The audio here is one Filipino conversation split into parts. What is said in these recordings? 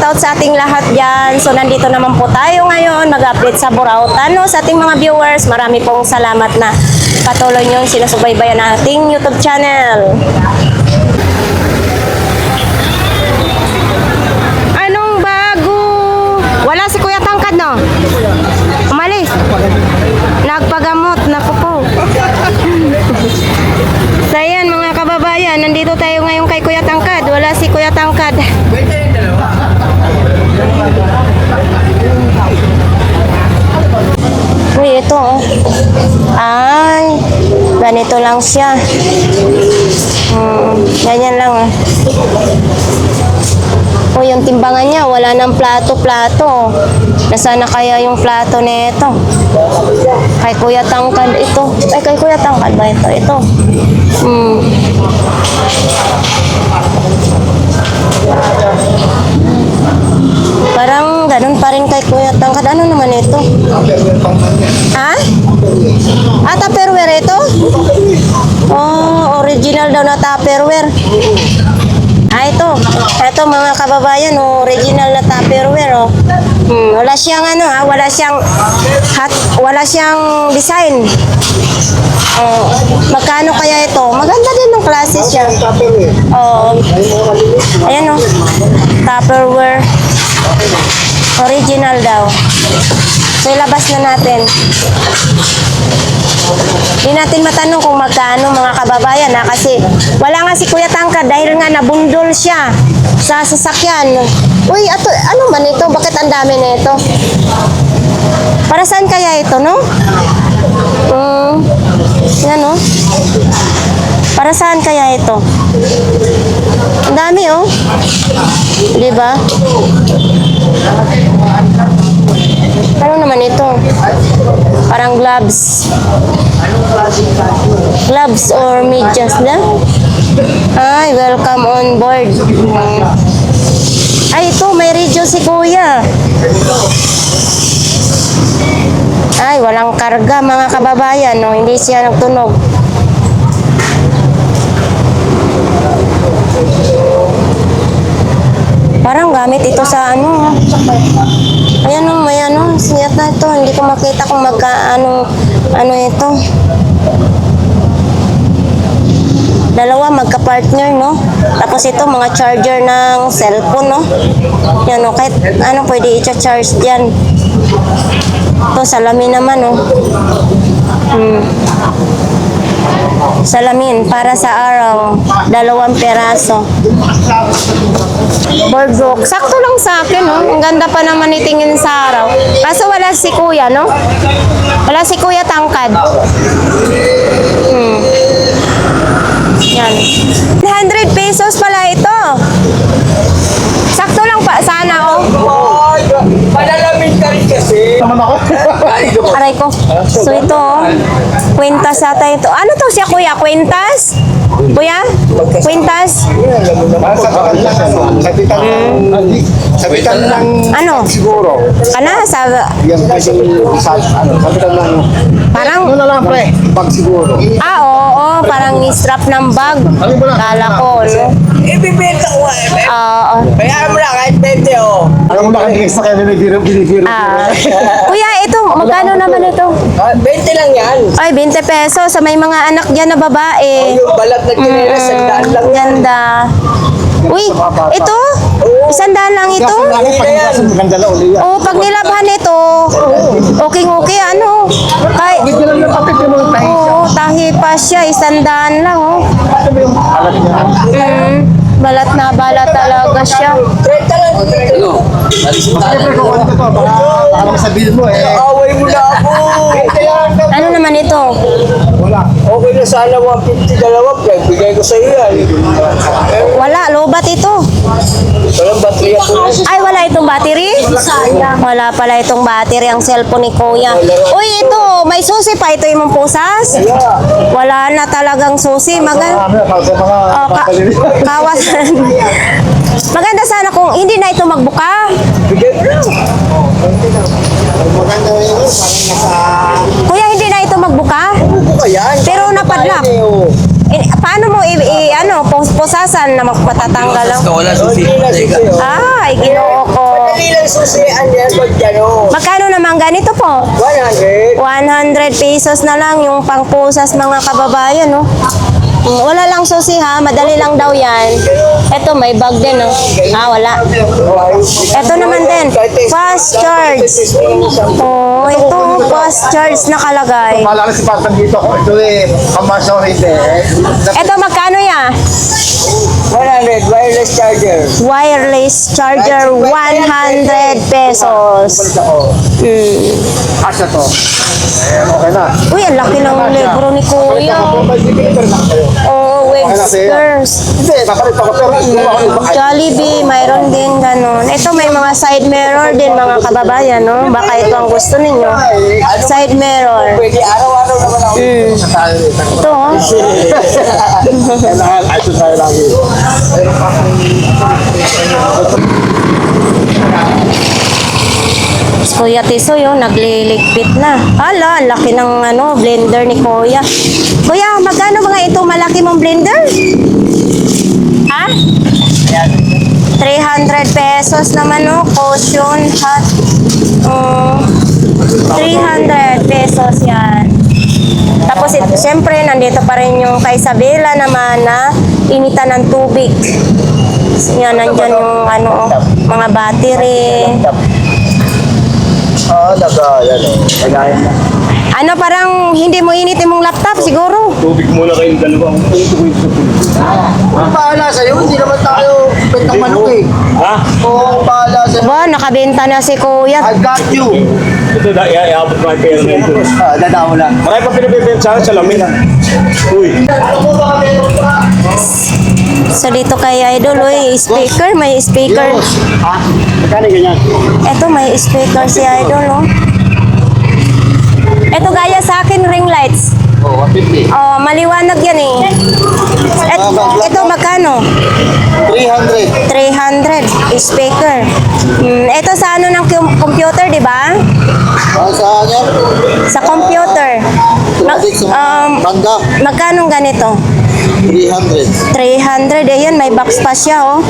shoutout sa ating lahat dyan. So, nandito naman po tayo ngayon, mag-update sa Burautan, no? Sa ating mga viewers, marami pong salamat na patuloy nyo sinusubaybayan ng ating YouTube channel. Anong bago? Wala si Kuya Tangkad, no? Umalis. Nagpagamot, naku po. So, ayan, mga kababayan, nandito tayo ngayon kay Kuya Tangkad. Wala si Kuya Tangkad. Uy, ito oh. Ay, ganito lang siya. Ganyan lang oh. O, yung timbangan niya, wala nang plato-plato. Nasaan na kaya yung plato nito? Kay Kuya Tangkad ito. Ay, kay Kuya Tangkad ba ito? Ito. Parang ganun pa rin kay Kuya Tangkad. Ano naman ito? Ha? Tupperware ito? Oh, original daw na Tupperware. Ito mga kababayan, original na Tupperware, oh. Wala siyang wala siyang design. Oh, magkano kaya ito? Maganda din ng klase siya. Oh. Ayan oh. Tupperware. Original daw. So ilabas na natin. Hindi natin matanong kung magkano mga kababayan kasi wala nga si Kuya Tangkad dahil nga nabundol siya sa sasakyan. Uy, ano man ito? Bakit ang dami na ito? Para saan kaya ito, no? Yan, no? Para saan kaya ito? Ang dami, oh. Diba? Ano naman ito? Parang gloves. Gloves or medyas na? Ay, welcome on board. Ay, ito, may radio si Kuya. Ay, walang karga mga kababayan, no? Hindi siya nagtunog. Parang gamit ito sa ano. Ayan o, may ano, sinyat na ito. Hindi ko makita kung ano ito. Dalawa magka-partner, no? Tapos ito, mga charger ng cellphone, no? Yan o, kahit ano pwede i-charge dyan. Ito, salamin naman, no? Salamin para sa araw, 2 peraso. Boardwalk, sakto lang sa akin, no? Ang ganda pa naman itingin sa araw. Kaso wala si Kuya, no? Wala si Kuya Tangkad. Yan. 100 pesos pala ito. Sakto lang pa sana, oh. Malalamin ka rin kasi. Naman ako. Aray ko. So ito, kwintas ata ito. Ano to siya, Kuya? Kwintas? Kuya? Kwintas? Sabitan ng Ano? siguro. Ano? Yan kasi sabitan ng Parang, ano na lang pre, pag siguro. oo, parang ni-strap ng bag. Kala ko, no? Ibibenta ko nga eh. Oo. Kaya mo lang kahit 20 oh. Alam mo na kayo extra kaya may binibiro. Kuya, ito, magkano naman ito? 20 lang yan. Ay, 20 pesos sa may mga anak dyan na babae. Yung balat na tinira, sandaan lang yan. Ganda. Uy, ito? 100 lang ito? Magandala uli yan. Oh, pag nilabhan ito, okay, ano? Kahit, Hindi lang yung kapit yung mga tahi siya. oo, tahi pa siya, 100 lang, oh. Ano yung alat niya? Balat na balat talaga siya. 30 lang dito. Siyempre kung ano to, baka masabihin mo eh. Away mo na ako. Ano naman ito? Wala. Okay na sana 150 dalawa. Bigay ko sa iyo yan. Wala, lobat ito. Walang baterya ko. Ay, wala itong battery? Wala pala itong battery ang cellphone ni Kuya. Uy, ito, may susi pa ito yung pusas? Wala na talagang susi. Marami na para sa mga Kawas. Maganda sana kung hindi na ito magbuka. Bigay ko lang. maganda yun, parang nasa... Kuya, hindi na ito magbuka? Ano ba yan? Pero napadlock. Paano mo pusasan na matatanggal lang? Wala susi. Ay, ginoo ko. susian yan pag gano'n. Magkano naman ganito po? 100. 100 pesos na lang yung pangpusas mga kababayan, no? Wala lang susi ha, madali lang daw yan. Ito, may bag din, no? Ah, wala. Ito naman din, fast charge. Oh, ito, fast charge nakalagay. Maalala si Patan dito. Ito eh, kamasyaw hindi. Ito, magkano ya? 100 wireless charger. Wireless charger, 100 pesos. Asya to. Ayan, okay na. Uy, ang laki ng libro ni Kuya. Oh, Websters. Hindi, kapalit ako. Pero Jollibee, mayroon din ganun. Ito may mga side mirror din mga kababayan, no? Baka ito ang gusto ninyo. Side mirror. Pwede araw-araw naman ako. Ito, oh. kailangan, ito tayo lagi. Kuya Tiso yung nagliligpit na. Hala, ang laki ng blender ni Kuya. Kuya, magkano mga ito malaki mong blender? Ha? 300 pesos naman, no? Caution, ha? 300 pesos yan. Tapos, siyempre, nandito pa rin yung kay Isabela naman na initan ng tubig. Yan, nandyan yung mga battery. Lagayan eh. Lagayan na. Parang hindi mo init yung laptop siguro. Tubig muna kayong dalawa. Ang bahala sa'yo, hindi naman tayo bentang manok eh. Ha? Oo, ang bahala sa'yo. Ba, nakabenta na si Kuya. I got you. Ito, iabot mo yung pera na ito. Dadaw lang. Marami pa pinabibenta sa akin sa lamin. Uy. So dito kay Idol, speaker, may speaker. Ha? Magkano ganyan? Eto, may speaker si Idol, oh. Eto gaya sa akin, ring lights. Oo, 150. Oh, maliwanag yan eh. Ito magkano? 300. 300 speaker. Ito sa ng computer, di ba? Saan yan? Sa computer. Banda. Magkano ganito? 300. 300. Ayan, may box pa siya, oh.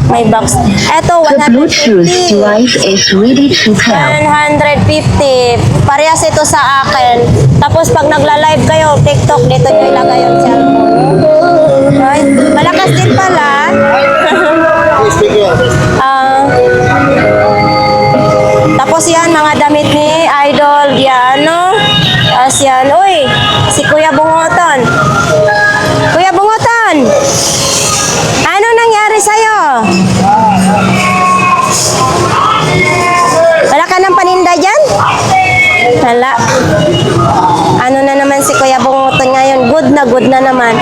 May box. Eto, The Bluetooth 150. device is ready to pair. 150. Parehas ito sa akin. Tapos pag nagla-live kayo, TikTok, dito nyo ilagay yung cellphone. Ay, malakas din pala. Speaker. Tapos yan, mga damit ni Idol Diano. Tapos yan, uy, si Kuya Bungoton. Kuya Bungoton! Ano nangyari sa'yo? Wala ka ng paninda dyan? Wala. Ano na naman si Kuya Bungoton ngayon? Good na naman.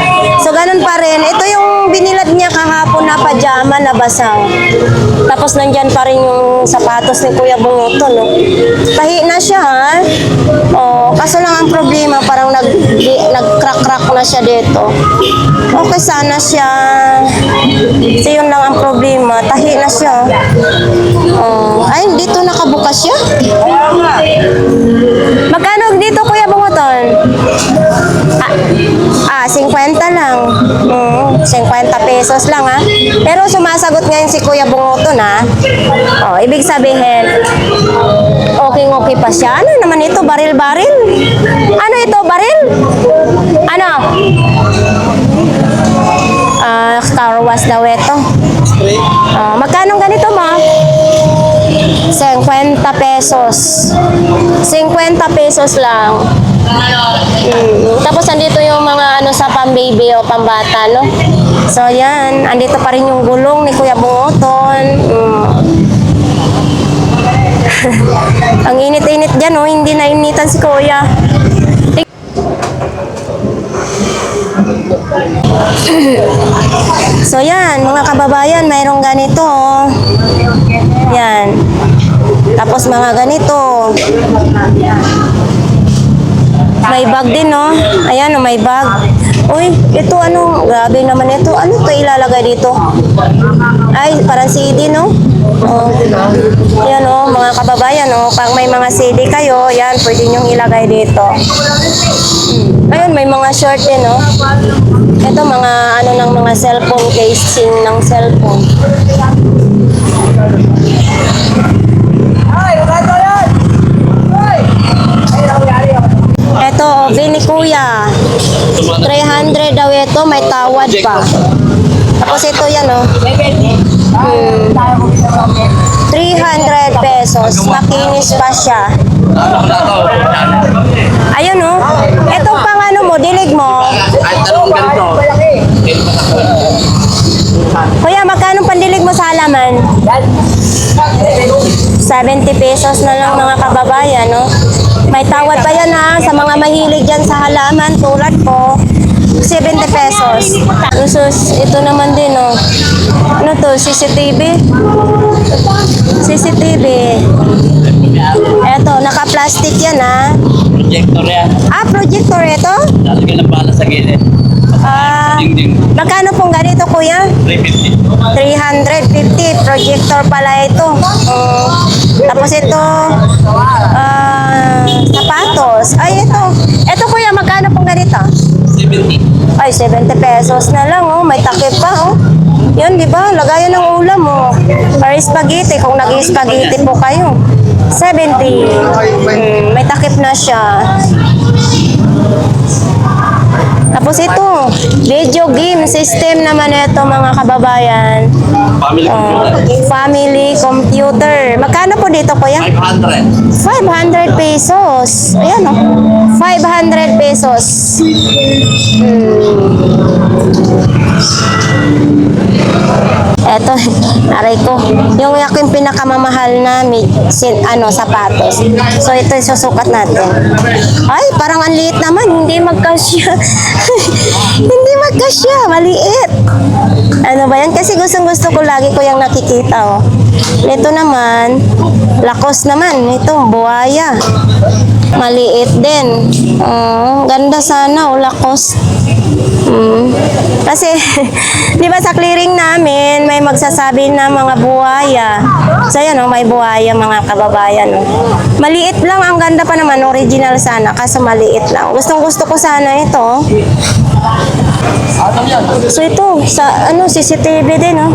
So, ganun pa rin. Ito yung binilad niya kahapon na pajama na basang. Tapos nandyan pa rin yung sapatos ni Kuya Bungoton, no? Tahi na siya, ha? Oh, kaso lang ang problema, parang nag-crack-crack na siya dito. Okay, sana siya. So, yun lang ang problema. Tahi na siya. Oh, ay, dito nakabukas siya. Magkano dito, Kuya Bungoton? 50 lang. 50 pesos lang, ha? Pero sumasagot ngayon si Kuya Bungoton, ha? Oh, ibig sabihin, okay pa siya. Ano naman ito? Baril-baril? Ano ito? Baril? Ano? Car wash daw ito. Magkano ganito mo? 50 pesos. 50 pesos lang. Tapos andito yung mga sa pang-baby o pambata, no? So, yan. Andito pa rin yung gulong ni Kuya Bungoton. Ang init-init dyan, oh. Hindi nainitan si Kuya. So, yan. Mga kababayan, mayroong ganito, oh. Yan. Tapos mga ganito. May bag din, no? Ayan, may bag. Uy, ito grabe naman ito. Ano ito ilalagay dito? Ay, parang CD, no? Oh. Yan, oh, mga kababayan, oh. Pag may mga CD kayo, yan, pwede nyong ilagay dito. Ayun, may mga short din, no? Ito, mga, ng mga cellphone, casing ng cellphone. kuya. 300 daw ito, may tawad pa. Tapos ito yan, oh. 300 pesos. Makinis pa siya. Ayun, oh. Itong pang ano mo, dilig mo. Kuya, magkano pandilig mo sa halaman? 70 pesos na lang mga kababayan, no? May tawad pa yan ha, sa mga mahilig dyan sa halaman, tulad ko. 70 pesos. Usus, ito naman din, no? Ano to? CCTV? CCTV. Eto, naka-plastic yan, ha? Projector yan. Ah, projector ito? Lalagyan ng bala sa gilid. Ah, magkano pong ganito, kuya? 350. 350 projector pala ito. Tapos ito sapatos. Ay ito kuya, magkano pong ganito? 70. Ay 70 pesos na lang, oh. May takip pa, oh. Yun, di ba? Lagayan ng ulam mo. Or spaghetti kung nag-spaghetti po kayo. 70. May takip na siya. Tapos ito, video game system naman ito mga kababayan. Family computer. Family computer. Magkano po dito kuya? 500. 500 pesos. Ayan o. 500 pesos. Eto, aray ko. Yung aking pinakamamahal na sapatos. So, ito yung susukat natin. Ay, parang ang liit naman. Hindi magkasya. Hindi magkasya. Maliit. Ano ba yan? Kasi gustong-gusto ko lagi ko yung nakikita, oh. Ito naman, lakos naman. Ito, buhaya. Maliit din. Ganda sana, oh, lakos. Kasi, di ba sa clearing namin, may magsasabi na mga buhaya. So, yan, oh, may buhaya mga kababayan. Oh. Maliit lang, ang ganda pa naman, original sana, kaso maliit lang. Gustong-gusto ko sana ito. Oh. So, ito, sa CCTV din, oh.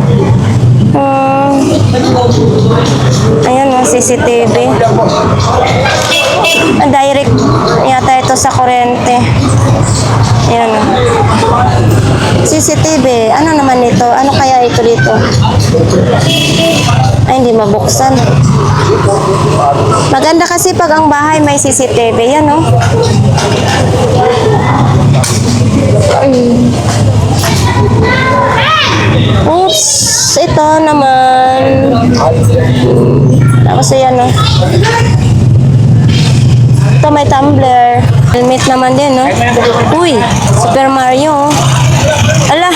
Ayan, oh, CCTV. Direct yata ito sa kuryente. Ayan, oh. CCTV. Ano naman ito? Ano kaya ito dito? Ay, hindi mabuksan. Maganda kasi pag ang bahay may CCTV. Yan, oh. Oops! Ito naman. Tapos ayan, oh. Ito may tumbler. Helmet naman din, no? Uy! Super Mario, oh. Ala!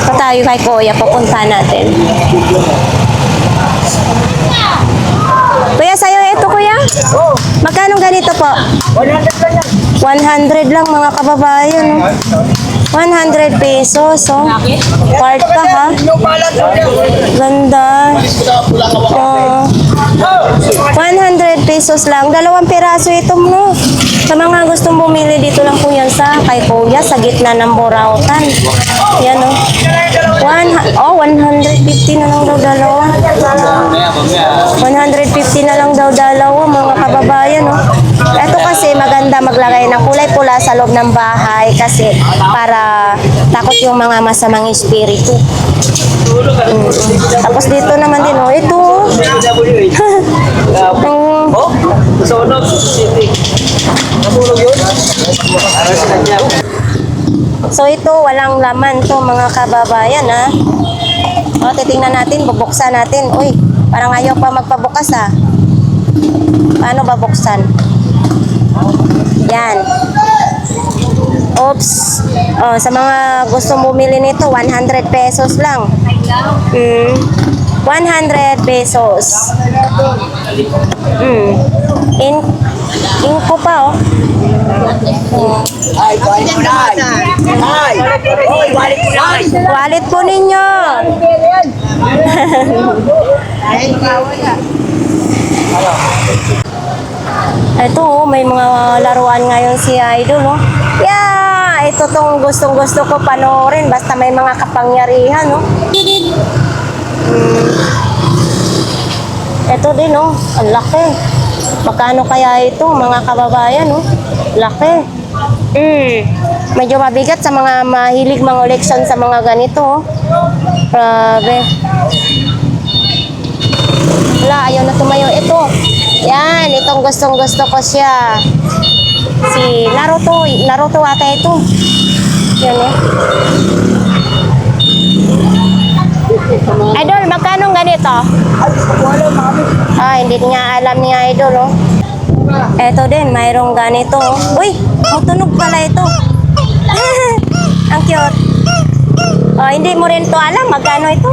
Pa tayo kay Kuya, pupunta natin. Kuya, sa'yo ito, kuya? Magkano ganito po? 100 lang mga kababayan, oh. 100 pesos, oh. Part pa, ha? Ganda. Oh. 100 pesos lang. 2 piraso ito, no? Sa mga gustong bumili, dito lang po yan sa kay Kuya, sa gitna ng Borautan. Yan, oh. 150 na lang daw dalawa. 150 na lang daw dalawa, mga kababayan, oh. Ito kasi maganda maglagay ng kulay pula sa loob ng bahay kasi para takot yung mga masamang espiritu. Tapos dito naman din, oh, ito. Sunog. Nasunog yun? So ito, walang laman to mga kababayan, ha. O, titingnan natin, bubuksan natin. Uy, parang ayaw pa magpabukas, ha. Paano babuksan? Yan. Oops. Oh, sa mga gustong bumili nito, 100 pesos lang. 100 pesos. Inko pa, oh. Ay, wallet mo na. Ay! Oy, wallet mo na. Wallet po ninyo. Ito, oh, may mga laruan ngayon si Idol, oh. Yeah! Ito tong gustong-gusto ko panoorin basta may mga kapangyarihan, oh. Ito din, oh. Ang laki. Magkano kaya ito, mga kababayan, oh. Laki. Medyo mabigat sa mga mahilig mga election sa mga ganito. Oh. Grabe. Wala, ayaw na tumayo. Ito. Yan, itong gustong gusto ko siya. Si Naruto. Naruto ata ito. Yan eh. Idol, magkano ganito? Hindi niya alam niya, Idol, oh. Eto din, mayroong ganito. Uy, magtunog pala ito. Ang cute. Hindi mo rin to alam, magkano ito?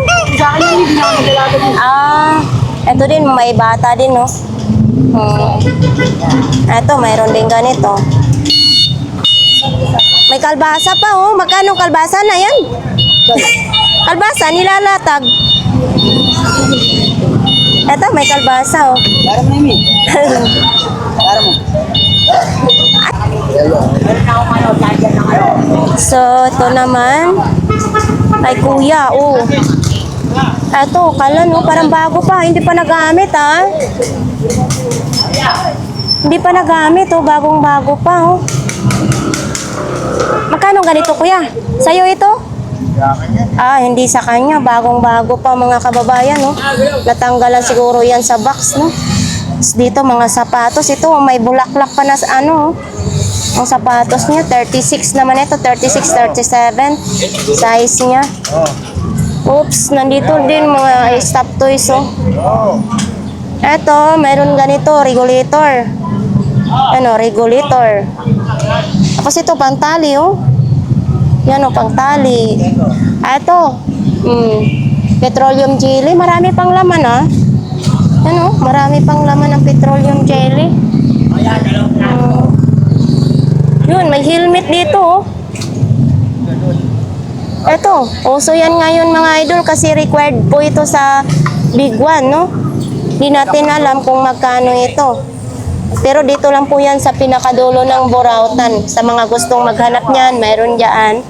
Eto din, may bata din, no? Eto, mayroon din ganito. May kalbasa pa, oh. Magkano kalbasa na yan? Kalbasa, nilalatag. Eto, may kalbasa, oh. Para mo namin. Para mo. So, ito naman. Ay, kuya, oh. Eto, kala, no? Parang bago pa. Hindi pa nagamit, ha? Hindi pa nagamit, oh. Bagong-bago pa, oh. Magkano ganito, kuya? Sa'yo ito? Hindi sa kanya. Bagong-bago pa mga kababayan, no? Natanggalan siguro yan sa box, no? Tapos dito, mga sapatos. Ito, may bulaklak pa na sa ano, oh. Ang sapatos niya, 36 naman ito. 36, 37. Size niya. Oops, nandito din mga stop toys, oh. Ito, mayroon ganito, regulator. Ano, regulator. Tapos ito, pangtali, oh. Yan o, pangtali. Ito, petroleum jelly. Marami pang laman, ah. Yan o, marami pang laman ng petroleum jelly. Yun, may helmet dito, oh. Ito, uso yan ngayon mga idol kasi required po ito sa Big One, no? Di natin alam kung magkano ito. Pero dito lang po yan sa pinakadulo ng Burautan. Sa mga gustong maghanap niyan, mayroon dyan.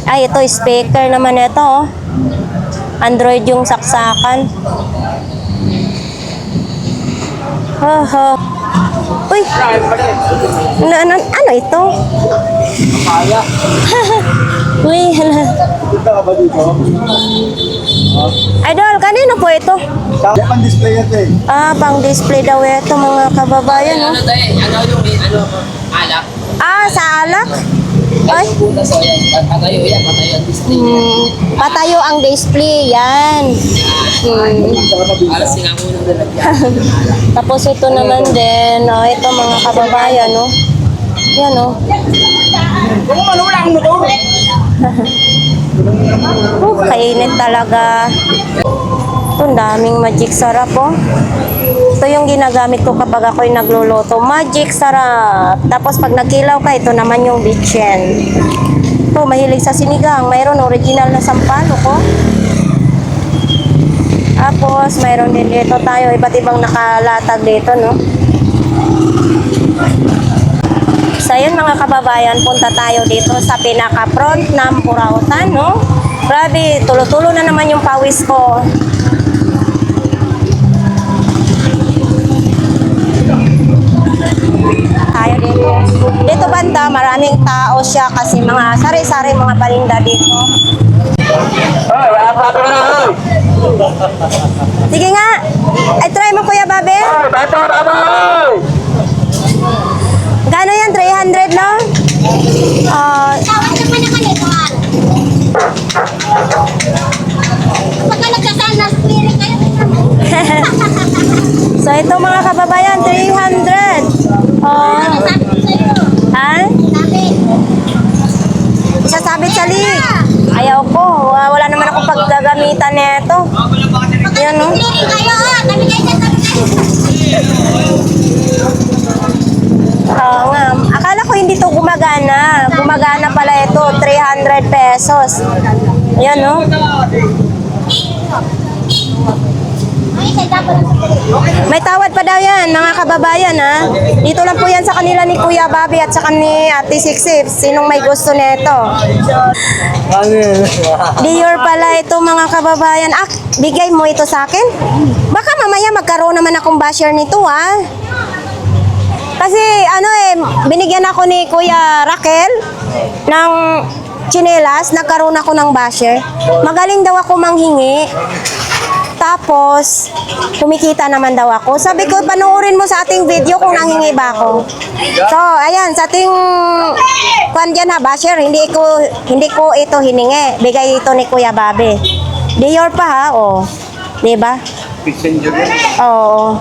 Ay, ito, speaker naman ito, oh. Android yung saksakan. Uy! Ano ito? Uy, hala. Idol, kanino po ito? Pang display natin. Pang display daw ito mga kababayan, no? Alak. Sa alak? Ay, Butas o yan. Patayo yan. Patayo ang display. patayo ang display, yan. Alas sinangunang lalagyan. Tapos ito naman din, ito mga kababayan, no? Yan, no? Kainit talaga. Ito, ang daming magic sarap, oh. Ito yung ginagamit ko kapag ako'y nagluluto. Magic sarap. Tapos pag nagkilaw ka, ito naman yung bitchen. Ito, mahilig sa sinigang. Mayroon original na sampalok, oh. Tapos, mayroon din dito tayo. Iba't ibang nakalatag dito, no? So, yun mga kababayan, punta tayo dito sa pinaka-front ng Burautan, no? Grabe, tulo-tulo na naman yung pawis ko. Tayo dito. Dito banda, maraming tao siya kasi mga sari-sari mga paninda dito. Sige nga. Ay, try mo Kuya Babe. Gano yan? 300 lang? Tawag naman naman ito, Han. Pagka nagkasal na spirit kayo, So, ito mga kababayan, 300. sabi ko sa'yo. Ha? Sabi. Isasabit sa lig. Ayaw ko. Wala naman akong paggagamitan nito. Pagka Yan, no? nag-spirit kayo, sabi kayo, sabi kayo. Oo nga. Akala ko hindi to gumagana. Gumagana pala ito. 300 pesos. Ayan, no? Ay, kaya dapat ang spirit. May tawad pa daw yan, mga kababayan, ha? Dito lang po yan sa kanila ni Kuya Bobby at sa ni Ate Siksip. Sinong may gusto nito? Dior pala ito, mga kababayan. Bigay mo ito sa akin? Baka mamaya magkaroon naman akong basher nito, ha? Kasi ano binigyan ako ni Kuya Raquel ng tsinelas, nagkaroon ako ng basher. Magaling daw ako manghingi. Tapos, kumikita naman daw ako. Sabi ko, panoorin mo sa ating video kung nanghingi ba ako. So, ayan, sa ating kwan dyan ha, basher, hindi ko ito hiningi. Bigay ito ni Kuya Bobby. Dior pa ha, oh. Diba? Oo.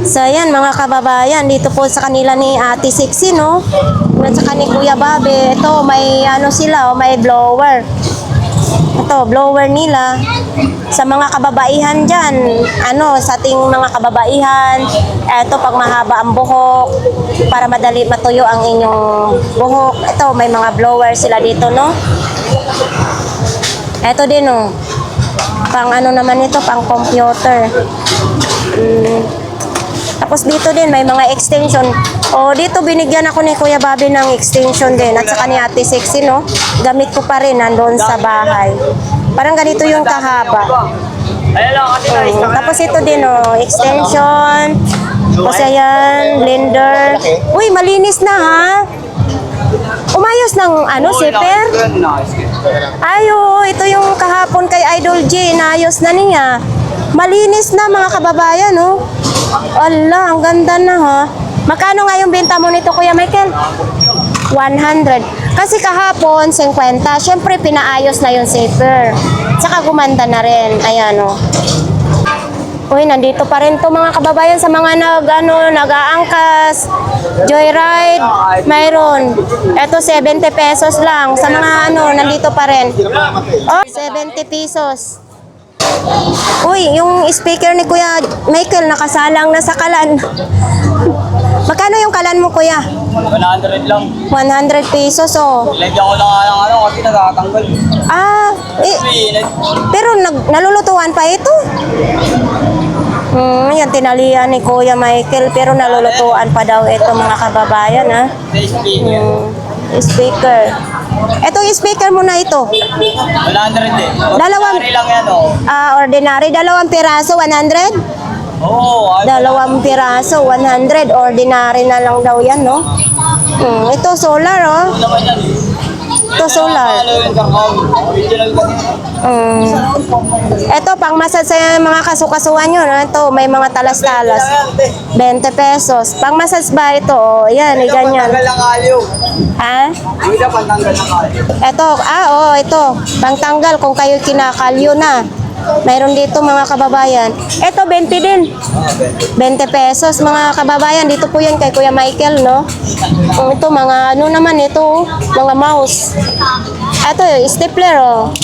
So, ayan, mga kababayan, dito po sa kanila ni Ate Sixy, no? At saka ni Kuya Bobby, ito, may ano sila, oh, may blower. Ito, blower nila. Sa mga kababaihan dyan, ano, sa ating mga kababaihan, ito, pag mahaba ang buhok, para madali matuyo ang inyong buhok. Ito, may mga blower sila dito, no? Ito din, no? Pang ano naman ito, pang computer. Tapos dito din, may mga extension. O, dito binigyan ako ni Kuya Bobby ng extension din. At saka ni Ate Sexy, no? Gamit ko pa rin nandun sa bahay. Parang ganito yung kahaba. Tapos ito din, oh, extension. Tapos ayan, blender. Uy, malinis na, ha? Umayos ng, ano, zipper? Ayo, ito yung kahapon kay Idol J. Naayos na niya. Malinis na, mga kababayan, oh. Allah, ang ganda na, ha? Magkano nga yung benta mo nito, Kuya Michael? 100. Kasi kahapon, 50. Siyempre, pinaayos na yung zipper. Tsaka gumanda na rin. Ayan, o. Uy, nandito pa rin to mga kababayan sa mga nag-aangkas. Joyride, mayroon. Ito, 70 pesos lang. Sa mga nandito pa rin. Oh, 70 pesos. Uy, yung speaker ni Kuya Michael nakasalang na sa kalan. Magkano yung kalan mo, Kuya? 100 lang. 100 pesos, oh. Lagyan ko lang ng ano kasi nakakatanggal. Pero nalulutuan pa ito. Yan tinalian ni Kuya Michael, pero nalulutuan pa daw ito, mga kababayan, ha? Speaker. Itong speaker mo na ito. 100 eh. Dalawang lang yan, oh. ordinary, dalawang piraso 100? Oo. Dalawang piraso 100, ordinary na lang daw yan, no? Ito solar, oh. Ito solar. Ito pang massage sa mga kasukasuhan nyo, no? Ito may mga talas-talas. 20 pesos. Pang massage ba ito? Oh, yan, ganyan. Pantanggal ng kalyo. Ha? Hindi pantanggal ng kalyo. Ito, ito. Pangtanggal kung kayo kinakalyo na. Mayroon dito, mga kababayan. Ito, 20 din. 20 pesos, mga kababayan. Dito po yan kay Kuya Michael, no? Ito, mga naman ito, mga mouse. Ito, stapler, oh.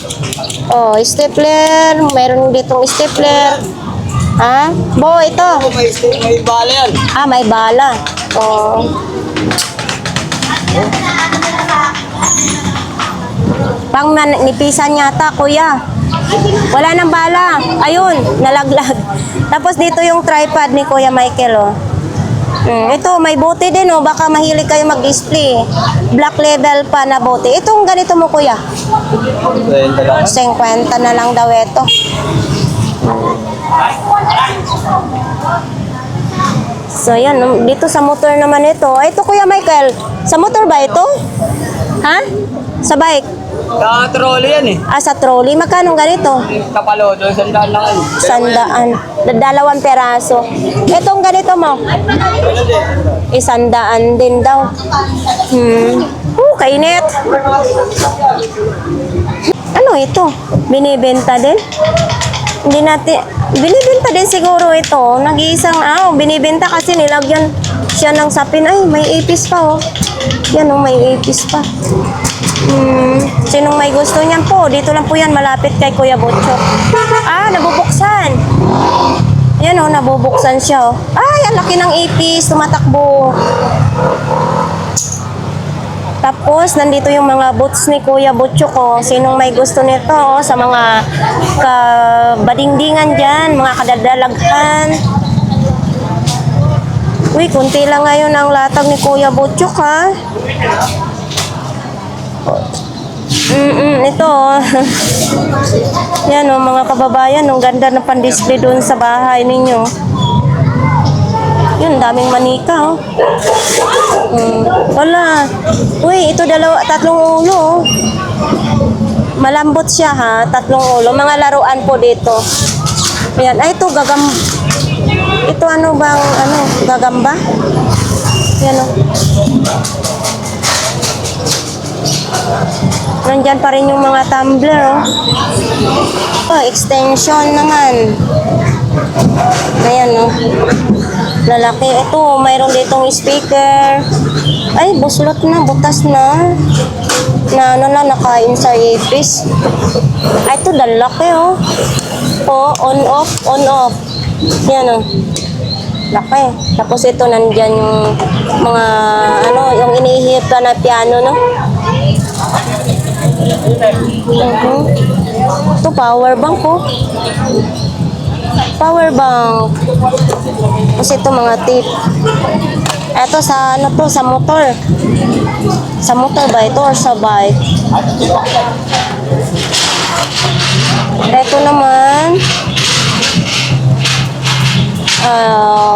Oh, stapler. Mayroon ditong stapler. Ha? Bo, ito. May bala yan. May bala. Oh. Pang nipisan yata, Kuya. Wala nang bala. Ayun, nalaglag. Tapos dito yung tripod ni Kuya Michael, oh. Ito, may bote din, oh. Baka mahilig kayo mag-display. Black label pa na bote. Itong ganito mo, Kuya. 50 na lang daw ito. So, yan. Dito sa motor naman ito. Ito, Kuya Michael. Sa motor ba ito? Ha? Sa bike? Trolley yan eh. Sa trolley. Magkano ganito? Kapalo, doon 100 lang yan. 100. Dalawang peraso. Itong ganito mo? 100 din daw. Kainit. Ano ito? Binibenta din? Hindi natin... Binibenta din siguro ito. Nag-iisang... binibenta kasi nilagyan siya ng sapin. Ay, may ipis pa, oh. Yan, oh, may ipis pa. Sinong may gusto niyan po? Dito lang po yan, malapit kay Kuya Butchok. Nabubuksan. Yan, oh, nabubuksan siya, oh. Ay, ang laki ng ipis, tumatakbo. Tapos, nandito yung mga boots ni Kuya Butchok, oh. Sinong may gusto nito, oh, sa mga kabadingdingan dyan, mga kadadalaghan. Uy, kunti lang ngayon ang latag ni Kuya Butchok, ha? Ito, oh. Yan, oh, mga kababayan, ang ganda na pan-display doon sa bahay ninyo. Yun, daming manika, oh. Wala. Uy, ito tatlong ulo, oh. Malambot siya, ha? Tatlong ulo. Mga laruan po dito. Ayan. Ay, ito, ito ano bang, gagamba? Yan, oh. Nandyan pa rin yung mga tumbler, oh. Oh, extension naman. Ayan, oh. Lalaki. Ito, mayroon ditong speaker. Ay, buslot na, butas na. Nakain sa earpiece. Ay, ito, lalaki, oh. Oh, on, off. Yan, oh. Laki. Tapos ito, nandyan yung mga, yung inihihip ka na piano, no? Ito, power bank, oh. Power bank. Tapos ito, mga tip. Ito, sa sa motor. Sa motor ba ito or sa bike? Ito naman,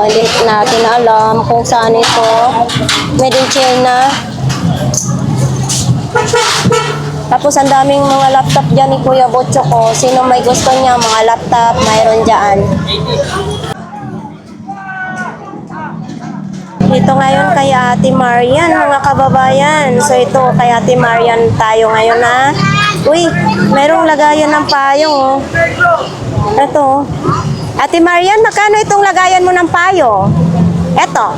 hindi natin alam kung saan ito. Made in China. Tapos ang daming mga laptop dyan ni Kuya Botcho ko. Sino may gusto niya, mga laptop, mayroon dyan. Dito ngayon kay Ate Marian, mga kababayan. So ito, kay Ate Marian tayo ngayon, na. Uy, mayroong lagayan ng payong, oh. Ito. Ate Marian, magkano itong lagayan mo ng payo? Ito.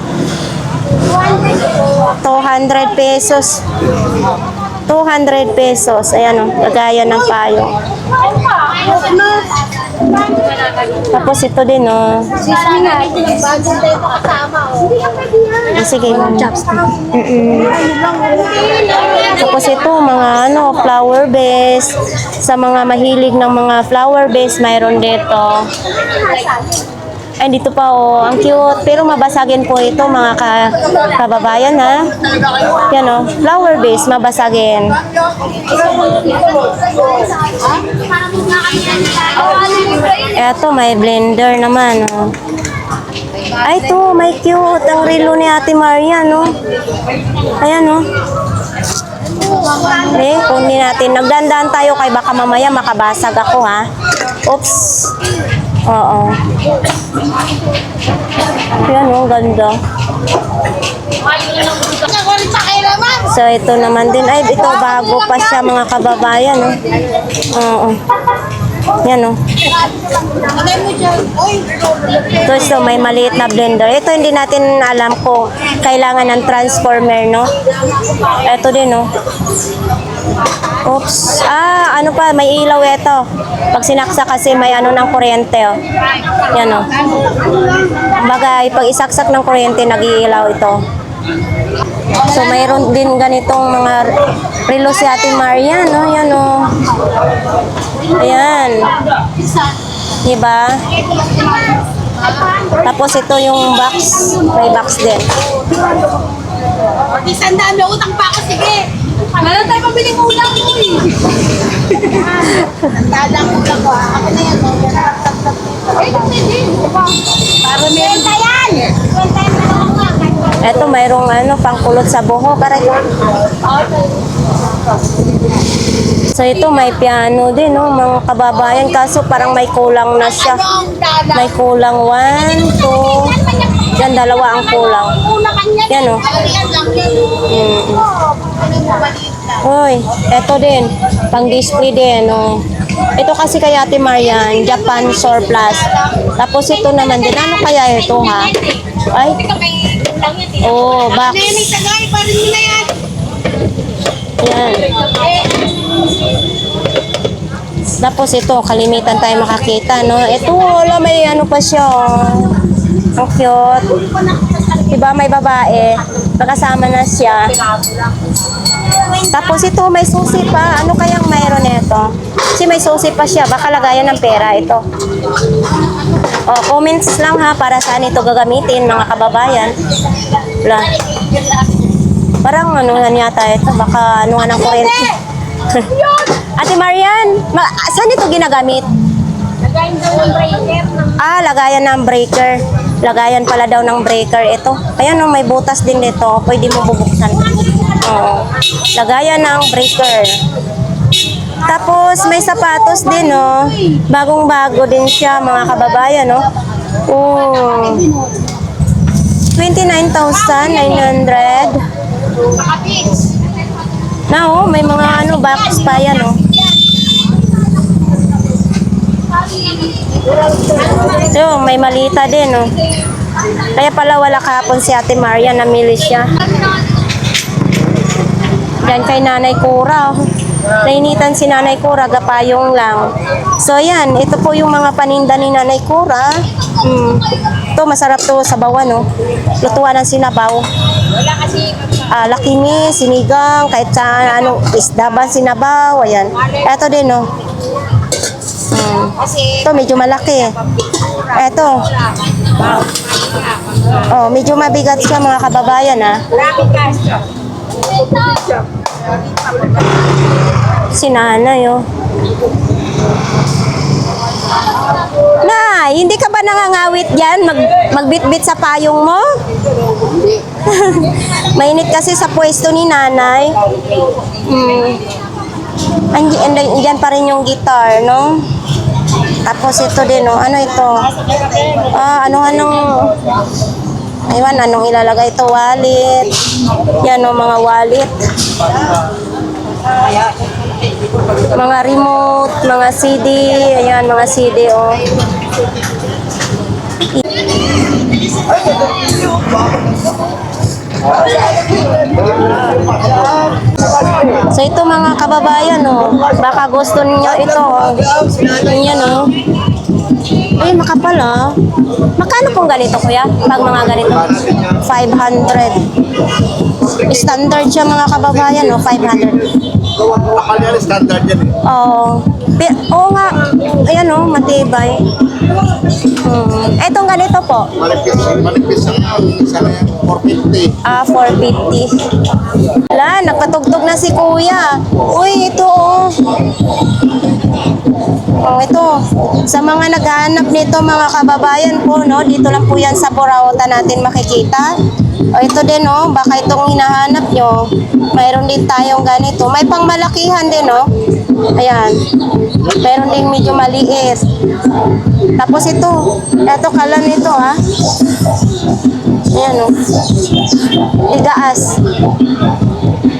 200 pesos. 200 pesos. Ayan, oh, lagayan ng payo. Tapos ito din, oh. Sige, tapos ito, mga flower vase. Sa mga mahilig ng mga flower vase, mayroon dito. Ay, dito pa, oh. Ang cute. Pero mabasagin po ito, mga kababayan, ha. Yan, oh. Flower vase, mabasagin. Eto, may blender naman, oh. Ay, ito, may cute. Ang relo ni Ate Marian, oh. Ayan, oh. Kunin natin. Nagdandaan tayo kay baka mamaya makabasag ako, ha. Oops. Oo. Ayan, oh, ganda. So, ito naman din. Ay, ito, bago pa siya, mga kababayan, oh. Oo. Yan, oh. So, may maliit na blender. Ito, hindi natin alam kung kailangan ng transformer, no? Ito din, oh. Oops. Ano pa, may ilaw ito. Pag sinaksak kasi may ng kuryente, oh. Yan, oh. Bagay, pag isaksak ng kuryente, nag-iilaw ito. So, mayroon din ganitong mga relo si Ate Marian, no? Yan, oh. Ayan. Diba? Tapos ito yung box. May box din. Isang dami, utang pa ako, sige. Wala tayo pabiling ulang mo eh. Dadang ulang ko, ako na yan. Hindi. Para meron ka yan. Ito, mayroong pangkulot sa buhok. So ito, may piano din, no, mga kababayan. Kaso parang may kulang na siya. May kulang 1, 2. Yan, dalawa ang kulang. Yan, oh. Uy, ito din. Pang-display din, oh. Ito kasi kay Ate Marian, Japan surplus. Tapos ito naman din. Ano kaya ito, ha? Ay. Oh, box. Yan. Tapos ito, kalimitan tayo makakita, no? Ito, wala, may pa siya, oh. Ang cute. Diba, may babae. Nakasama na siya. Tapos ito, may susi pa. Ano kayang mayroon nito? Kasi may susi pa siya. Baka lagayan ng pera ito. Oh, comments lang, ha, para saan ito gagamitin, mga kababayan. Wala. Parang yan yata ito. Baka nga ng kurente. Ate Marian, saan ito ginagamit? Lagayin daw ng breaker. Lagayan ng breaker. Lagayan pala daw ng breaker ito. Ayan oh, may butas din dito. Pwede mo bubuksan. Oh, lagayan ng breaker. Tapos may sapatos din oh. Bagong-bago din siya mga kababayan oh. Oh. 29,900. Na oh, may mga ano box pa yan oh. So, may malita din oh. Kaya pala wala kahapon si Ate Maria, namili siya. Diyan kay Nanay Cora oh. Nainitan si Nanay Cora, gapayong lang. So yan, ito po yung mga paninda ni Nanay Cora. Ito masarap to sa bawan no. Lutuan ng sinabaw. Lakimi, sinigang, kahit sa ano, isda ba sinabaw, ayan. Ito din no. Ito medyo malaki. Ito. Oh, medyo mabigat siya mga kababayan ha. Si Nanay oh. Nay, hindi ka ba nangangawit dyan? Magbitbit sa payong mo? Mainit kasi sa pwesto ni Nanay. Andyan pa rin yung guitar, no? Tapos ito din, no? Ano ito? Aywan, anong ilalagay ito? Wallet. Yan, no? Mga wallet. Mga remote, mga CD. Ayan, mga CD, oh. So ito mga kababayan, oh. Baka gusto niyo ito, oh. Yan, oh. Ay, makapal, ah. Magkano pong ganito, kuya? Pag mga ganito? 500. Standard siya mga kababayan, oh. 500. Akal yan, standard yan eh. Oo. Oo nga. Ayan, oh. Matibay. Etong ganito po. Manipis ang isa na yan, 450. 450. Wala, nagpatugtog na si kuya. Uy, ito oh. Oh, ito. Sa mga naghahanap nito mga kababayan po, no? Dito lang po yan sa Borauta natin makikita. O ito din, oh. Baka itong hinahanap nyo. Mayroon din tayong ganito. May pangmalakihan din, oh. Ayan. Mayroon din medyo maliit. Tapos ito. Ito kalan ito, ha. Ayan, oh. Igaas.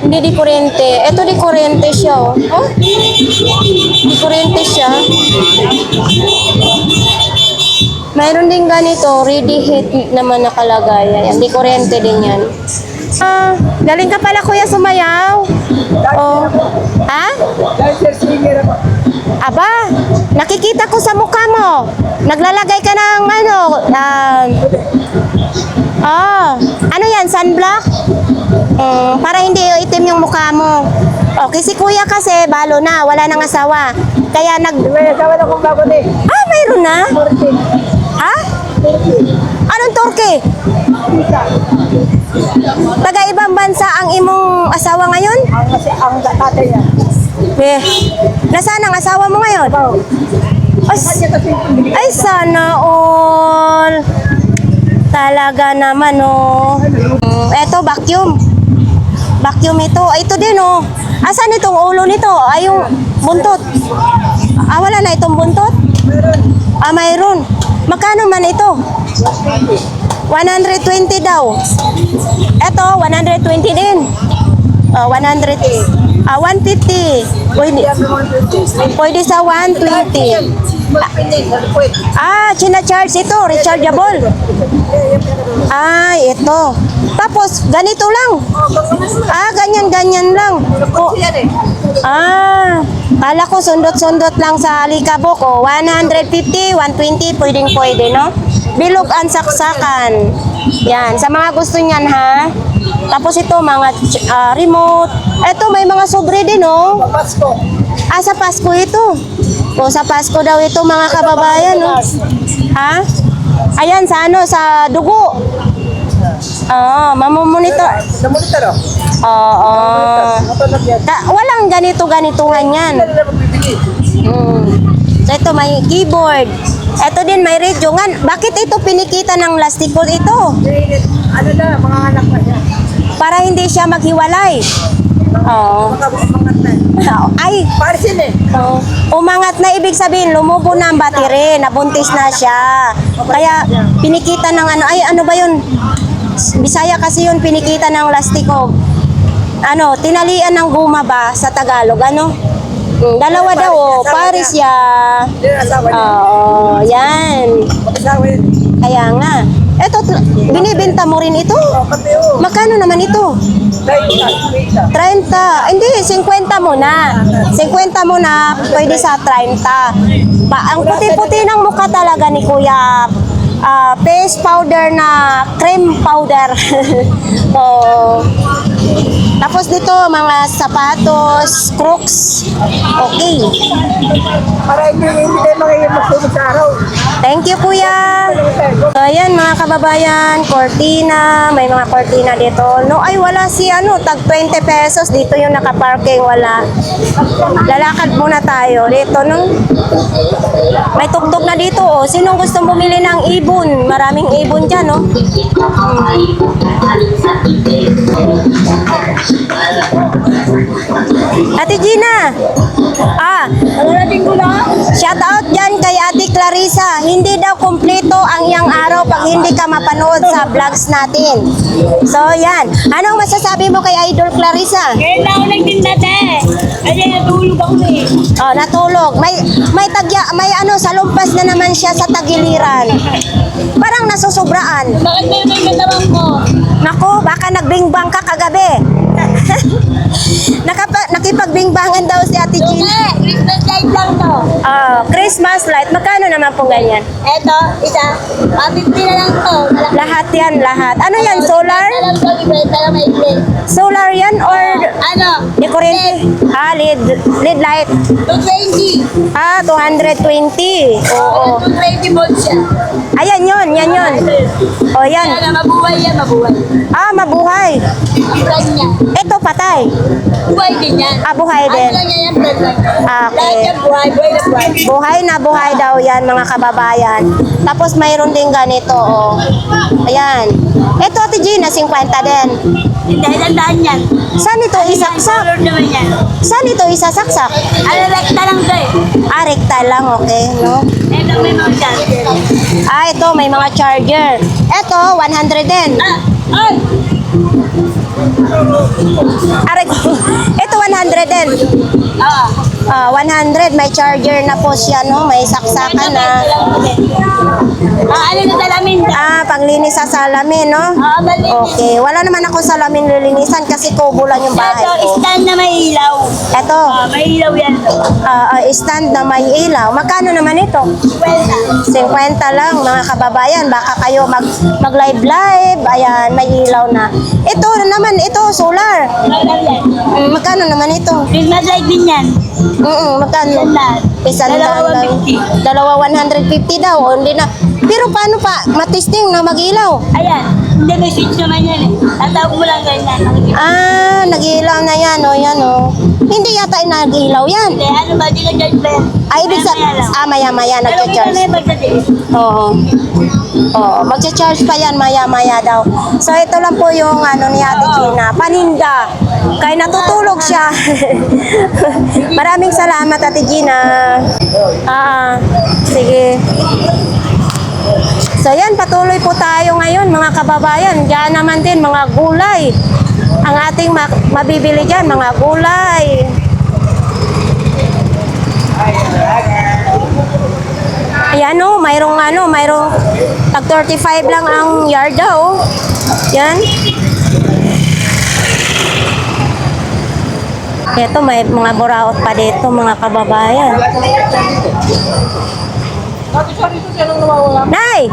Hindi di kuryente. Ito di kuryente siya, oh. Oh? Di kuryente siya. Mayroon din ganito, ready heat naman nakalagay. Ayan, di kuryente din yan. Galing ka pala kuya sumayaw. Oh. Ha? Aba, nakikita ko sa mukha mo. Naglalagay ka ng ano, ano yan, sunblock? Para hindi itim yung mukha mo. Okay, si kuya kasi balo na, wala nang asawa. Kaya May asawa na kong bago din. mayroon na? Ha? Anong Turkey? Taga ibang bansa ang imong asawa ngayon? Kasi ang tatay niya. Nasaan ang asawa mo ngayon? Ay, sana all. Talaga naman, oh. Eto, vacuum. Vacuum ito. Ito din, oh. Asan itong ulo nito? Ay, yung buntot. Wala na itong buntot? Mayroon. Magkano man ito? 120 daw. Eto, 120 din. 150. Pwede sa 120. China-charge ito, rechargeable. Ito. Tapos, ganito lang. Ganyan-ganyan lang. Kala ko sundot-sundot lang sa alikabok. 150, 120, pwedeng-pwede, no? Bilog ang saksakan. Yan, sa mga gusto niyan, ha? Tapos ito, mga remote. Ito, may mga sobre din, no? Pasko. Sa Pasko ito. Sa Pasko daw ito, mga kababayan, no? Ha? Ayan, sa ano, sa dugo. Mamumonitor. Namulita no? Oo. Matulog yan. Walang ganito-ganituhan yan. Hindi na magbibigay. So ito, may keyboard. Ito din may radyo. Bakit ito pinikita ng lastikol ito? Ano na, mga anak na siya. Para hindi siya maghiwalay. Oo. Umangat na. Ay, Parsin eh. umangat na ibig sabihin, lumubo na ang battery, nabuntis na siya. Kaya pinikita ng ano, ay ano ba yun? Bisaya kasi yun, pinikita ng lastiko. Ano, tinalian ng guma ba sa Tagalog, ano? Dalawa daw, oh, Paris ya. Hindi na asawa niya. Oo, yan. Asawa yun. Kaya nga. Eto, binibenta mo rin ito? Pati o. Magkano naman ito? 30. Hindi, 50 mo na. 50 mo na, pwede sa 30. Ang puti-puti ng mukha talaga ni Kuya. Face powder na cream powder. Oh. Tapos dito, mga sapatos, crooks. Okay. Para hindi tayo makikipagsulog sa araw. Thank you, Kuya. So, ayan, mga kababayan, cortina. May mga cortina dito. No, ay, wala si ano, tag 20 pesos. Dito yung nakaparking, wala. Lalakad muna tayo. Dito, no? May tugtog na dito, oh. Sinong gustong bumili ng ibon? Maraming ibon dyan, no? Ate Gina. Shout out dyan kay Ate Clarissa. Hindi daw kumpleto ang iyang araw pag hindi ka mapanood sa vlogs natin. So, yan. Anong masasabi mo kay Idol Clarissa? Kaya na ako nagtinda, te. Kasi natulog ako eh. Oh, natulog. May ano, salumpas na naman siya sa tagiliran. Parang nasusobraan. Bakit may katawan ko? Naku, baka nagbingbang ka kagabi. Nakipagbingbangan daw si Ate Gina. Christmas light lang to. Christmas light. Magkano naman po ganyan? Eto, isa. 50 na lang to. Lahat yan, lahat. Ano yan, solar? Alam ko, ibenta lang may play. Solar yan or Ano? di kuryente? LED light. 220. 220. Oo. 220 volts siya. Ayan yun, yan yun. O yan. Kaya mabuhay yan, mabuhay. Mabuhay. Plan niya. Ito patay. Buhay din yan. Buhay din. Ano lang yan, yan, plan lang. Okay. Lahat yan buhay, buhay na buhay. Buhay na buhay daw yan mga kababayan. Tapos mayroon din ganito, oh. Ayan. Ito, Ate Gina, 50 din. Hindi, tandaan yan. Saan ito isaksak? Color naman yan. Saan ito isasaksak? Ano, rekta lang to eh. Rekta lang, okay, no? Ito may mga charger. Ito, may mga charger. Ito, 100 din. Ay! Ito, 100 din. 100, may charger na po siya, no? May saksakan na. Ano na salamin? Panglinis sa salamin, no? Malinis. Okay, wala naman ako salamin lilinisan kasi kubo lang yung bahay Ito, ko. stand na may ilaw. Ito, May ilaw yan. stand na may ilaw. Magkano naman ito? 50. 50 lang, mga kababayan. Baka kayo mag-live. Ayan, may ilaw na. Ito naman, ito, solar. Ilaw yan. Magkano naman ito? Christmas light din yan. Magkano? Yan lahat. Isang Dalawa, lang. 150. Dalawa 150 daw. O, hindi na. Pero paano pa matesting na mag-ilaw? Ayan. Hindi, may switch naman yan eh. Tatawag mo lang ganyan. Nag-ilaw na yan, o, yan, o. Hindi yata nag-ilaw yan. Hindi, ano ba? Di ka charge ba yan? Ibig sa... Maya-maya lang. Maya-maya, Pero kita na nag-charge. yung pagkatiis. Oo. Oo, magcha-charge pa yan maya-maya daw. So, ito lang po yung ano ni Ate Gina. Paninda. Kaya natutulog siya. Maraming salamat, Ate Gina. Sige. So, yan, patuloy po tayo ngayon, mga kababayan. Diyan naman din, mga gulay. Ang ating mabibili dyan, mga gulay. Ayan o, mayroong tag 35 lang ang yarda o. Yan. Ito, may mga buraot pa dito, mga kababayan. Nay!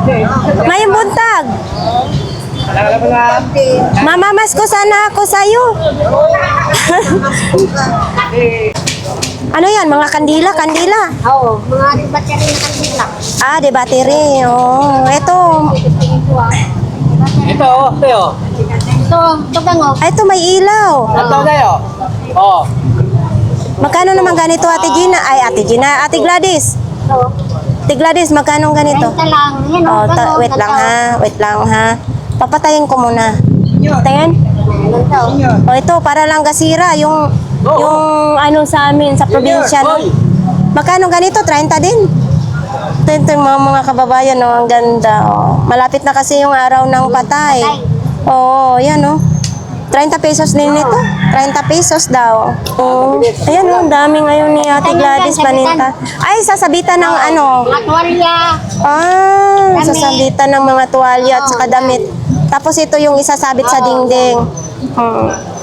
Mayong buntag! Mamamas ko sana ako sa'yo. Ano yan? Mga kandila? Oo, mga battery na kanila. De battery. Oh, ito. Ito, Teo. Ito bango. Ito may ilaw. Ito tayo. Oh. Magkano naman ganito, Ate Gina? Ate Gina, Ate Gladys. Ito. Ate Gladys, magkano ganito? Renta lang. Yan, Oh, ganun, wait lang ganun. ha. Wait lang ha. Papatayin ko muna. Tingin? Ganito. O ito, para lang gasira. Yung ano sa amin, sa probinsya. No? Magkano ganito? 30 din. Ito yung mga kababayan, no? Ang ganda. Oh. Malapit na kasi yung araw ng patay. Oo, yan oh. 30 pesos din ito. 30 pesos daw. Oh. Ayan oh, ang dami ngayon ni Ate Gladys paninta. Ay, sasabitan ng ano. Mga tuwalya. Ah, Damit. sasabitan ng mga tuwalya at saka damit. Tapos ito yung isasabit sa dingding.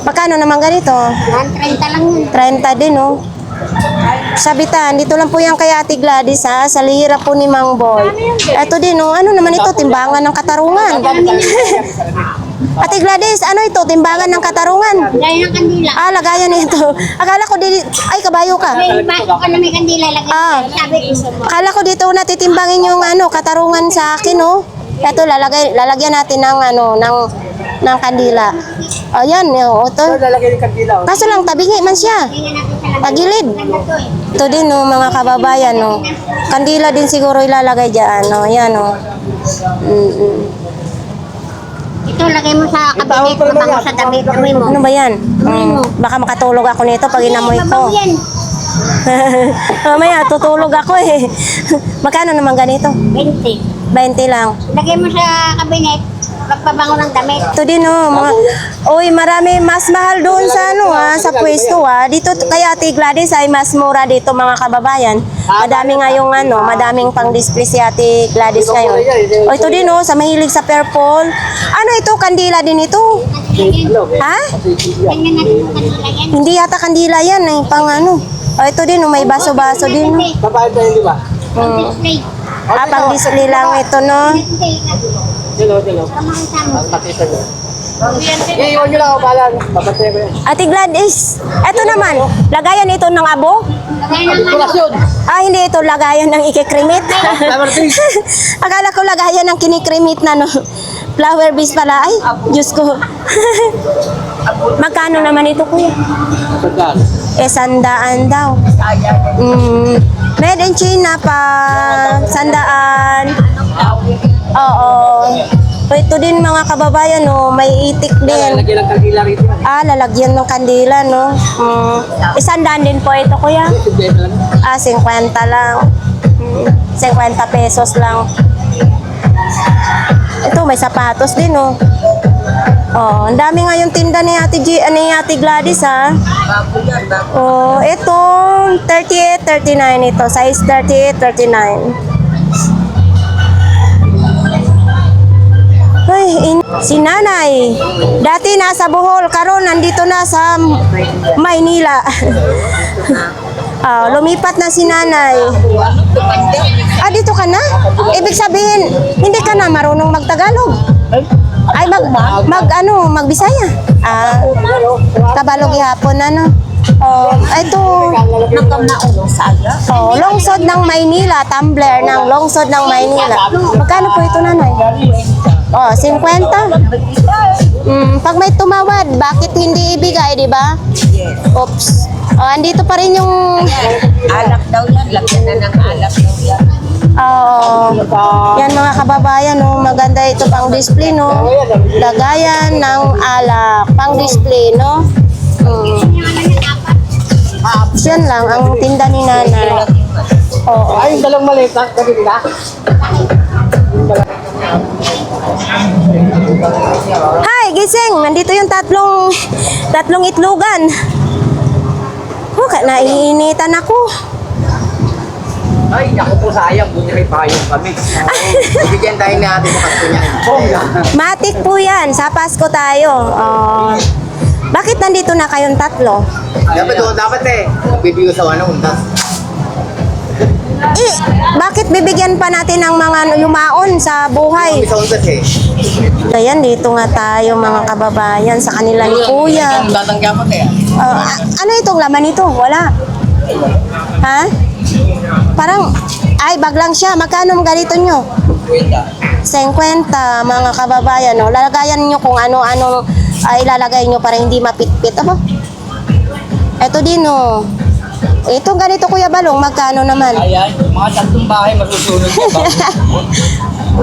Magkano naman ganito? 30 lang yun. 30 din, oh. Sabitan, dito lang po yan kay Ate Gladys, ha? Sa lihira po ni Mang Boy. Ito din, oh. Ano naman ito? Timbangan ng katarungan. Ate Gladys, ano ito? Timbangan ng katarungan. Gaya ng kandila. Ah, lagayan nito. Akala ko ay, kabayo ka. May baso ka na may kandila. Lagyan Ah. sabi ko. Akala ko dito natitimbangin yung ano, katarungan sa akin, oh. Ito, lalagyan natin ng ano, ng kandila. Ayan, oh, ito. Lalagay yung kandila. Kaso lang, tabingi man siya. Tingnan natin sa lagyan. Tagilid. Ganda to eh. Ito din, oh, mga kababayan, oh. Kandila din siguro ilalagay dyan, oh. Ayan, oh. Ito, lagay mo sa kabinet. Mabango sa damit. Amoy mo. Ano ba yan? Baka makatulog ako nito pag inamoy ko. Mabango yan. Mamaya, tutulog ako eh. Magkano naman ganito? 20. 20 lang. Lagay mo sa kabinet. Magpabango ng damit. Ito din, oh, mga... Uy, marami, mas mahal doon sa ano, ha, sa pwesto, ha. Dito, kaya Ate Gladys ay mas mura dito, mga kababayan. Madami nga yung ano, madaming pang-display si Ate Gladys ngayon. O, ito din, oh, sa mahilig sa purple. Ano ito, kandila din ito? Ha? Tingnan natin kung kanila yan. Hindi yata kandila yan, eh, pang ano. O, ito din, oh, may baso-baso din, oh. Babae pa yun, di ba? Display. Ah, pang-display lang ito, no? Dilo. Kamakita mo. Pakita nyo. Iiwan nyo lang ako pala. Papatay ko yan. Ate Gladys, ito naman, lagayan ito ng abo? Lagay ng ano. Kurasyon! Ah, hindi ito lagayan ng ikikrimit. Flower base. Akala ko lagayan ng kinikrimit na no. Flower base pala. Ay, Diyos ko. Magkano naman ito, kuya? Sandal. Sandaan daw. Made in China pa. Sandaan. Oo. Ito din mga kababayan, no, may itik din. Lagyan ng kandila rito. Ah, lalagyan ng kandila, no? Isandaan din po ito, kuya. Benta lang. Ah, 50 lang. 50 pesos lang. Ito, may sapatos din, oh. Oh, ang dami nga yung tinda ni Ate Gladys, ha. Oh, ito 38, 39 ito. Size 38, 39. Ay, si nanay. Dati nasa Bohol, karon nandito na sa Maynila. Lumipat na si nanay. Ah, dito ka na? Ibig sabihin, hindi ka na marunong magtagalog. Ay, magbisaya. Ah, Tabalog ihapon, ano? Oh, ito. Oh, lungsod ng Maynila, tumbler ng lungsod ng Maynila. Magkano po ito, nanay? Oh, 50. Pag may tumawad, bakit hindi ibigay, di ba? Oops. Oh, andito pa rin yung Alak daw yan. Lagyan na ng alak daw yan. yan mga kababayan, no, maganda ito pang display, no. Lagayan ng alak, pang display, no. Yan lang ang tinda ni nanay. Oo. Ay, yung dalang malita. Gabi ka? Hi, gising! Nandito yung tatlong itlogan. Naiinitan ako. Ay, ako po sayang. Buti may payong kami. Ibigyan tayo na atin sa kasto niya. Matik po yan. Sa Pasko tayo. Bakit nandito na kayong tatlo? Dapat bibigyan sa undas. Bakit bibigyan pa natin ng mga yumaon sa buhay? Sa undas Ayan, dito nga tayo mga kababayan sa kanila ni Kuya. Tatangga mo kaya? Ano itong laman nito? Wala. Ha? Parang, bag lang siya. Magkano ang ganito nyo? 50, mga kababayan. No? Lalagayan nyo kung ano-ano ilalagay nyo para hindi mapitpit. Ito din, no? Itong ganito Kuya Balong, magkano naman? Ayan, mga 3 bahay masusunod na ba?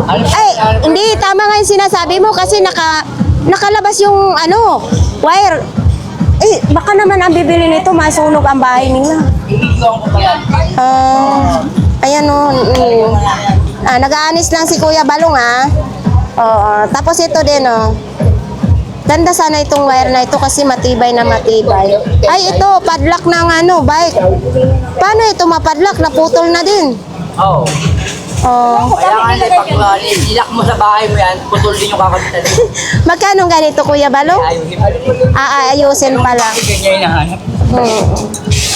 Ano Ay, hindi, tama nga yung sinasabi mo kasi nakalabas yung wire. Eh, baka naman ang bibili nito, masunog ang bahay nila. Inutuan ko pa yan. Ayan o. Nag-aanis lang si Kuya Balong Oo, tapos ito din Ganda sana itong wire na ito kasi matibay na matibay. Ay, ito, padlock ng bike. Paano ito mapadlock? Naputol na din. Oo. Kaya nga pag ilak mo sa bahay mo yan, putol din yung kakabitan. Magkano ganito, Kuya Balong? Ayusin mo. Ayusin pala. Ganyan hinahanap.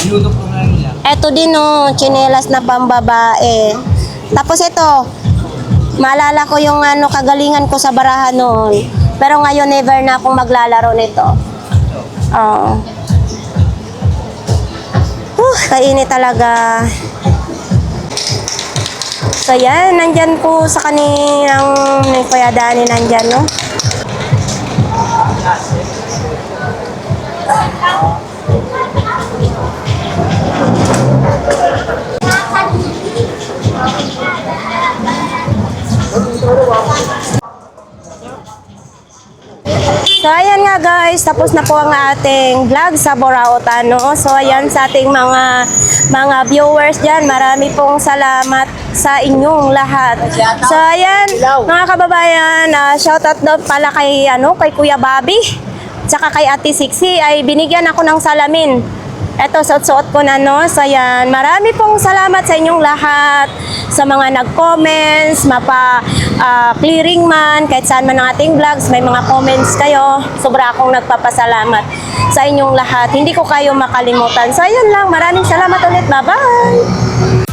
Inutok ko na nila. Eto din tsinelas na pambabae. Tapos ito, maalala ko yung kagalingan ko sa barahan noon. Pero ngayon never na akong maglalaro nito. Kainit talaga. So yan, nandyan po sa kaninang Kuya Dani nandyan, no? So ayan nga guys, tapos na po ang ating vlog sa Boracay, no? So ayan sa ating mga viewers diyan, marami pong salamat sa inyong lahat. So ayan, mga kababayan, shoutout daw pala kay kay Kuya Bobby, tsaka kay Ate Sixi ay binigyan ako ng salamin. Eto, suot-suot ko na, no? So, yan. Marami pong salamat sa inyong lahat. Sa mga nag-comments, clearing man, kahit saan man ang ating vlogs, may mga comments kayo. Sobra akong nagpapasalamat sa inyong lahat. Hindi ko kayo makalimutan. So, ayun lang. Maraming salamat ulit. Bye-bye!